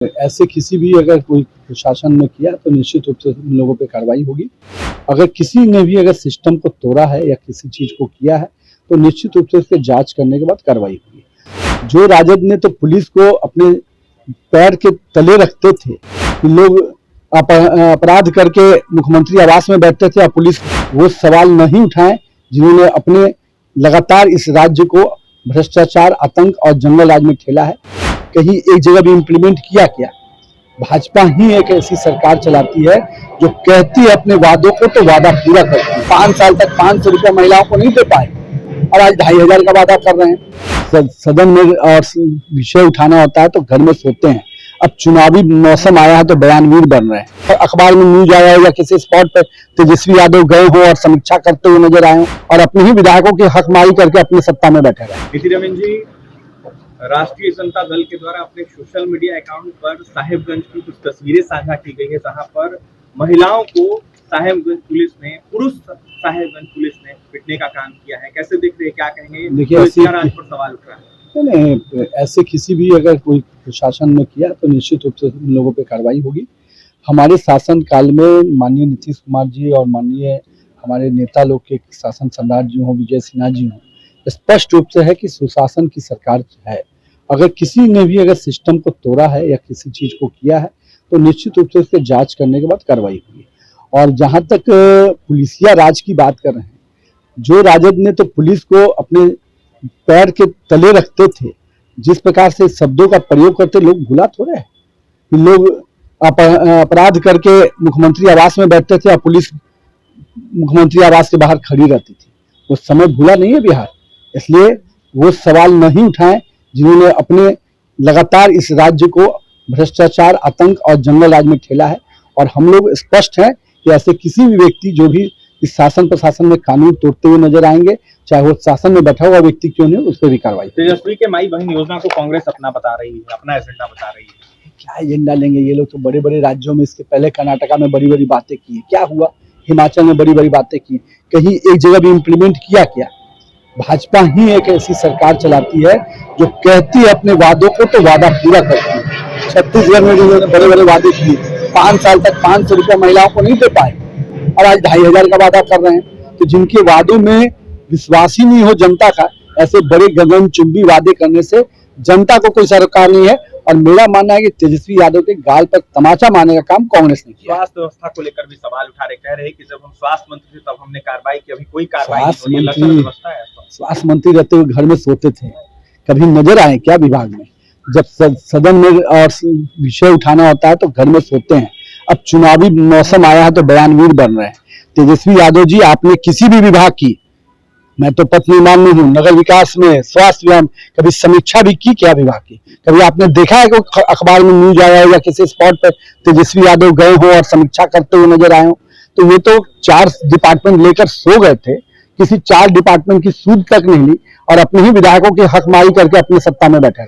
ऐसे किसी भी अगर कोई प्रशासन ने किया तो निश्चित रूप से उन लोगों पे कार्रवाई होगी। अगर किसी ने भी अगर सिस्टम को तोड़ा है या किसी चीज को किया है तो निश्चित रूप से उसके जांच करने के बाद कार्रवाई होगी। जो राजद ने तो पुलिस को अपने पैर के तले रखते थे कि लोग अपराध करके मुख्यमंत्री आवास में बैठते थे और पुलिस वो सवाल नहीं उठाए जिन्होंने अपने लगातार इस राज्य को भ्रष्टाचार, आतंक और जंगल राज में ठेला है। कहीं एक जगह भी इम्प्लीमेंट किया क्या? भाजपा ही एक ऐसी सरकार चलाती है जो कहती है अपने वादों को तो वादा पूरा करती है। 5 साल तक 500 रुपया महिलाओं को नहीं दे पाए और आज 2500 का वादा कर रहे हैं। सदन में और विषय उठाना होता है तो घर में सोते हैं। अब चुनावी मौसम आया है तो बयानवीर बन रहे हैं। अखबार में न्यूज आया है या किसी स्पॉट पर तेजस्वी यादव गए हो और समीक्षा करते हुए नजर आए हो और अपने ही विधायकों की हकमारी करके अपनी सत्ता में बैठे रहे। नितिन रमन जी, राष्ट्रीय जनता दल के द्वारा अपने सोशल मीडिया अकाउंट पर साहेबगंज की कुछ तस्वीरें साझा की गई है जहां पर महिलाओं को पुरुष साहेबगंज पुलिस ने पिटने का काम किया है। कैसे देख रहे हैं, क्या कहेंगे? देखिए, राज पर सवाल उठ रहा है। नहीं, ऐसे किसी भी अगर कोई प्रशासन ने किया तो निश्चित रूप से उन लोगों पे कार्रवाई होगी। हमारे शासन काल में माननीय नीतीश कुमार जी और माननीय हमारे नेता लोग के शासन सम्राट जी हों, विजय सिन्हा जी हों, स्पष्ट रूप से है कि सुशासन की सरकार है। अगर किसी ने भी अगर सिस्टम को तोड़ा है या किसी चीज को किया है तो निश्चित रूप से उसके जांच करने के बाद कार्रवाई होगी। और जहां तक पुलिसिया राज की बात कर रहे हैं, जो राजद ने तो पुलिस को अपने पैर के तले रखते थे, जिस प्रकार से शब्दों का प्रयोग करते लोग भूला थोड़े है कि लोग अपराध करके मुख्यमंत्री आवास में बैठते थे और पुलिस मुख्यमंत्री आवास के बाहर खड़ी रहती थी। वो समय भूला नहीं है बिहार। इसलिए वो सवाल नहीं उठाएं जिन्होंने अपने लगातार इस राज्य को भ्रष्टाचार, आतंक और जंगल राज में ठेला है। और हम लोग स्पष्ट हैं कि ऐसे किसी भी व्यक्ति जो भी इस शासन प्रशासन में कानून तोड़ते हुए नजर आएंगे, चाहे वो शासन में बैठा हुआ व्यक्ति क्यों नहीं, उस पर भी कार्रवाई। तेजस्वी के माई बहन योजना को कांग्रेस अपना बता रही है, अपना एजेंडा बता रही है। क्या एजेंडा लेंगे ये लोग? तो बड़े बड़े राज्यों में, इसके पहले कर्नाटका में बड़ी बड़ी बातें की, क्या हुआ? हिमाचल में बड़ी बड़ी बातें की, कहीं एक जगह भी इम्प्लीमेंट किया क्या? भाजपा ही एक ऐसी सरकार चलाती है जो कहती है अपने वादों को तो वादा पूरा करती है। छत्तीसगढ़ में भी बड़े बड़े वादे किए, 5 साल तक 500 रुपया महिलाओं को नहीं दे पाए और आज 2500 का वादा कर रहे हैं। तो जिनके वादों में विश्वास ही नहीं हो जनता का, ऐसे बड़े गगनचुंबी वादे करने से जनता को कोई सरकार नहीं है। और मेरा मानना है कि तेजस्वी यादव के गाल पर तमाचा मारने का काम कांग्रेस ने किया। स्वास्थ्य व्यवस्था को लेकर भी सवाल उठा रहे, कह रहे कि जब हम स्वास्थ्य मंत्री थे तब हमने कार्रवाई की, अभी कोई कार्रवाई नहीं। स्वास्थ्य मंत्री रहते हुए घर में सोते थे, कभी नजर आए क्या विभाग में? जब सदन में और विषय उठाना होता है तो घर में सोते हैं। अब चुनावी मौसम आया है तो बयानवीर बन रहे हैं। तेजस्वी यादव जी, आपने किसी भी विभाग की, मैं तो पथ निर्माण में हूँ, नगर विकास में, स्वास्थ्य विभाग, कभी समीक्षा भी की क्या विभाग की? कभी आपने देखा है कि अखबार में न्यूज आया है या किसी स्पॉट पर तेजस्वी यादव गए हो और समीक्षा करते हुए नजर आए हो? तो ये तो 4 डिपार्टमेंट लेकर सो गए थे, किसी 4 डिपार्टमेंट की सूद तक नहीं ली और अपने ही विधायकों की हकमारी करके अपनी सत्ता में बैठे रहे।